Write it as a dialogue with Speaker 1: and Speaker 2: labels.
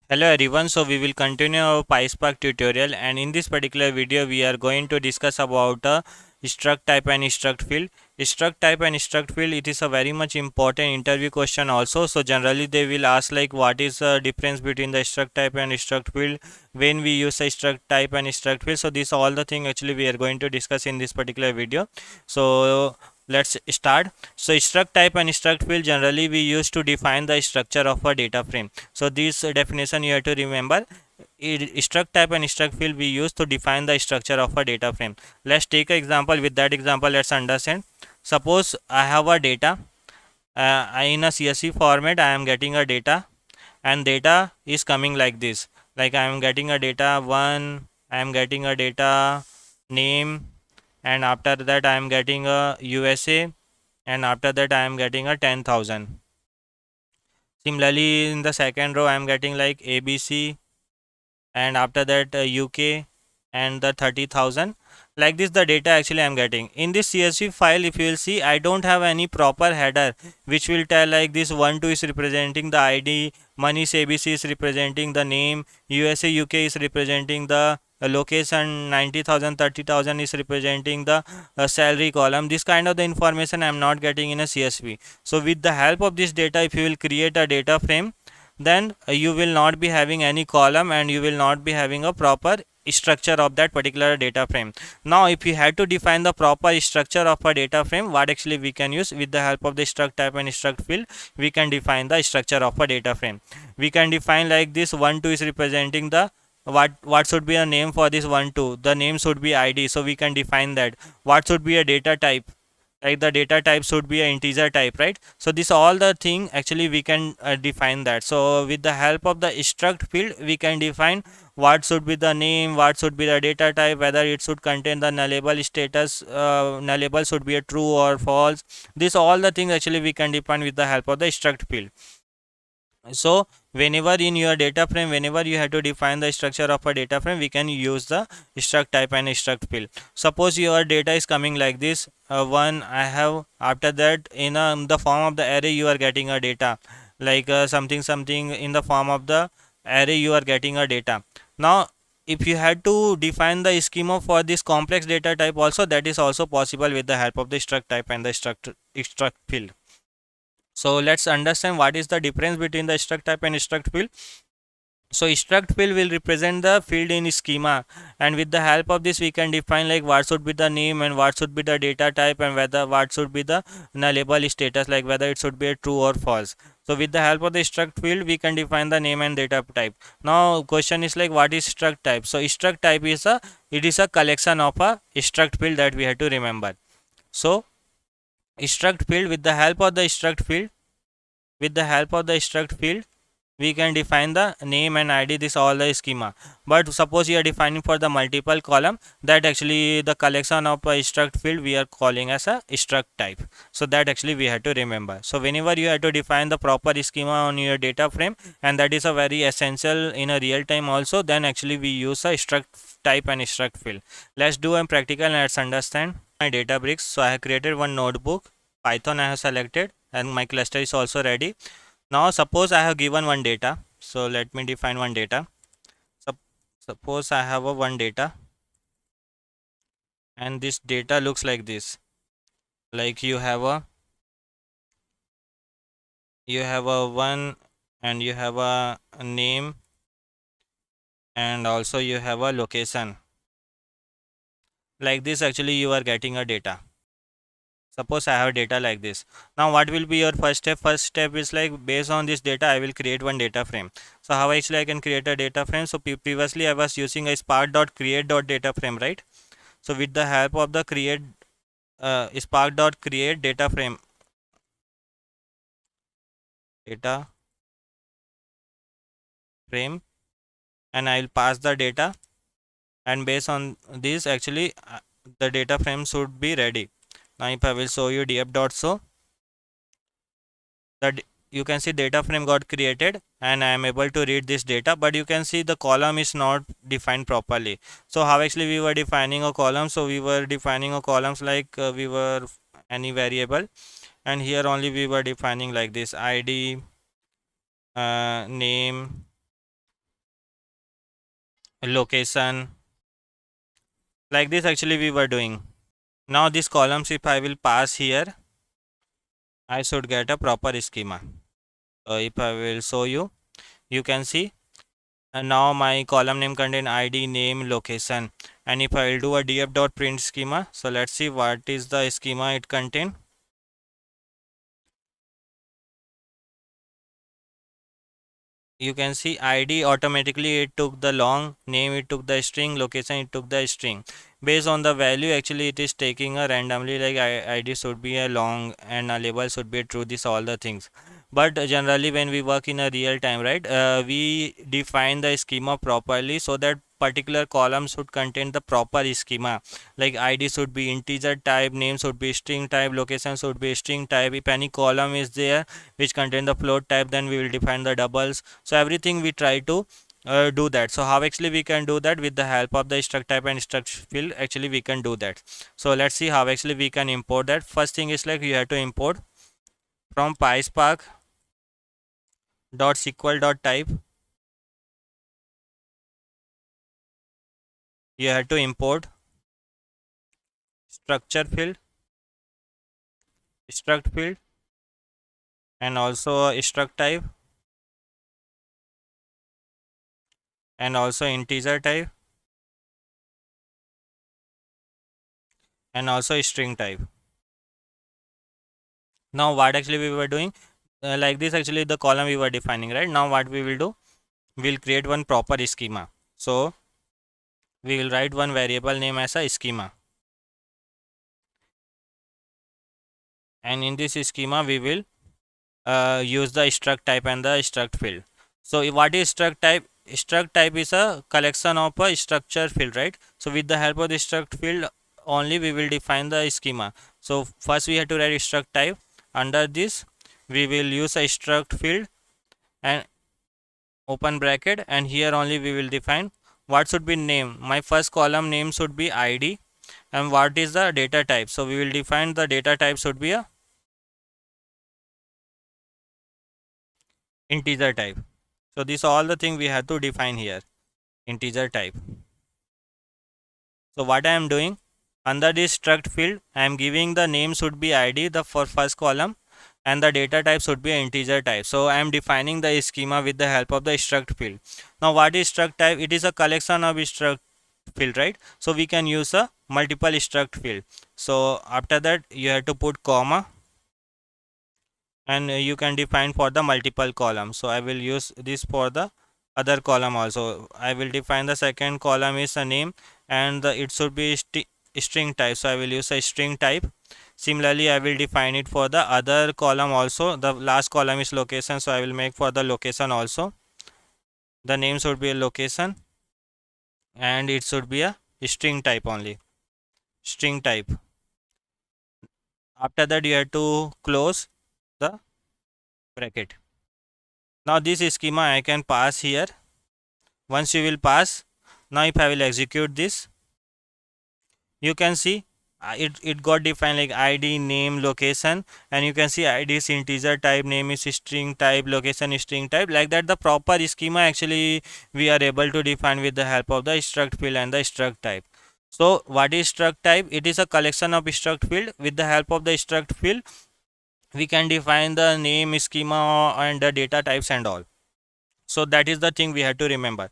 Speaker 1: Hello everyone, so we will continue our PySpark tutorial, and in this particular video we are going to discuss about struct type and struct field. Struct type and struct field, it is a very much important interview question also. So generally they will ask like what is the difference between the struct type and struct field when we use a struct type and struct field. So this all the thing actually we are going to discuss in this particular video. So let's start. So struct type and struct field generally we use to define the structure of a data frame. So this definition you have to remember. Struct type and struct field we use to define the structure of a data frame. Let's take an example. With that example, let's understand. Suppose I have a data in a CSV format. I am getting a data, and data is coming like this. Like I am getting a data 1, I am getting a data name, and after that I am getting a USA, and after that I am getting a 10,000. Similarly, in the second row I am getting like ABC, and after that UK and the 30,000. Like this the data actually I am getting in this CSV file. If you will see, I don't have any proper header which will tell like this 1 2 is representing the ID, manish ABC is representing the name, USA UK is representing the location, 90,000 30,000 is representing the salary column. This kind of the information I am not getting in a CSV. So with the help of this data, if you will create a data frame, then you will not be having any column and you will not be having a proper structure of that particular data frame. Now if you had to define the proper structure of a data frame, what actually we can use? With the help of the struct type and struct field, we can define the structure of a data frame. We can define like this: 1 2 is representing the what should be a name for this 1 2. The name should be ID, so we can define that. What should be a data type? Like the data type should be an integer type, right? So this all the thing actually we can define that. So with the help of the struct field, we can define what should be the name, what should be the data type, whether it should contain the nullable status, nullable should be a true or false. This all the things actually we can define with the help of the struct field. So whenever in your data frame, whenever you have to define the structure of a data frame, we can use the struct type and struct field. Suppose your data is coming like this: one I have, after that in the form of the array you are getting a data, like something something in the form of the array you are getting a data. Now if you had to define the schema for this complex data type also, that is also possible with the help of the struct type and the struct field. So let's understand what is the difference between the struct type and struct field. So struct field will represent the field in schema, and with the help of this we can define like what should be the name and what should be the data type, and whether what should be the nullable status, like whether it should be a true or false. So with the help of the struct field we can define the name and data type. Now question is like, what is struct type? So struct type is a collection of a struct field that we have to remember. So struct field, with the help of the struct field, we can define the name and ID, this all the schema. But suppose you are defining for the multiple column, that actually the collection of a struct field we are calling as a struct type. So that actually we have to remember. So whenever you have to define the proper schema on your data frame, and that is a very essential in a real time also, then actually we use a struct type and struct field. Let's do a practical and let's understand my data bricks. So I have created one notebook, Python I have selected, and my cluster is also ready. Now suppose I have given one data. So let me define one data. Suppose I have a one data, and this data looks like this. Like you have a one, and you have a name, and also you have a location. Like this actually you are getting a data. Suppose I have data like this. Now what will be your first step? First step is like, based on this data I will create one data frame. So how actually I can create a data frame? So previously I was using a spark.create.data frame, right? So with the help of the spark.create data frame, and I will pass the data, and based on this actually the data frame should be ready. Now if I will show you df.show, that you can see data frame got created and I am able to read this data, but you can see the column is not defined properly. So how actually we were defining a column? So we were defining a columns like we were any variable, and here only we were defining like this: ID, name, location, like this actually we were doing. Now these columns if I will pass here, I should get a proper schema. So if I will show you, you can see and now my column name contain id, name, location, and if I will do a df.print schema, so let's see what is the schema it contain. You can see id automatically it took the long, name it took the string, location it took the string. Based on the value actually it is taking a randomly, like id should be a long and a label should be true, this all the things. But generally when we work in a real time, right, we define the schema properly so that particular column should contain the proper schema, like id should be integer type, name should be string type, location should be string type. If any column is there which contain the float type, then we will define the doubles. So everything we try to do that. So how actually we can do that? With the help of the StructType and StructField actually we can do that. So let's see how actually we can import that. First thing is like you have to import from PySpark .sql.type. You have to import structure field, struct field, and also struct type, and also integer type, and also string type. Now what actually we were doing, like this actually the column we were defining, right? Now what we will do, we'll create one proper schema. So we will write one variable name as a schema, and in this schema we will use the struct type and the struct field. So what is struct type? Struct type is a collection of a structure field, right? So with the help of the struct field only we will define the schema. So first we have to write struct type. Under this we will use a struct field and open bracket, and here only we will define what should be name. My first column name should be id, and what is the data type? So we will define the data type should be a integer type. So this all the thing we have to define here, integer type. So what I am doing, under this struct field I am giving the name should be id the for first column, and the data type should be integer type. So I am defining the schema with the help of the struct field. Now what is struct type? It is a collection of struct field, right? So we can use a multiple struct field. So after that you have to put comma, and you can define for the multiple columns. So I will use this for the other column also. I will define the second column is a name, and it should be string type. So I will use a string type. Similarly I will define it for the other column also. The last column is location, so I will make for the location also. The name should be a location, and it should be a string type only, string type. After that you have to close the bracket. Now this schema I can pass here. Once you will pass, now if I will execute this, you can see it got defined like id, name, location, and you can see id is integer type, name is string type, location is string type. Like that the proper schema actually we are able to define with the help of the struct field and the struct type. So what is struct type? It is a collection of struct field. With the help of the struct field we can define the name, schema, and the data types and all. So that is the thing we have to remember.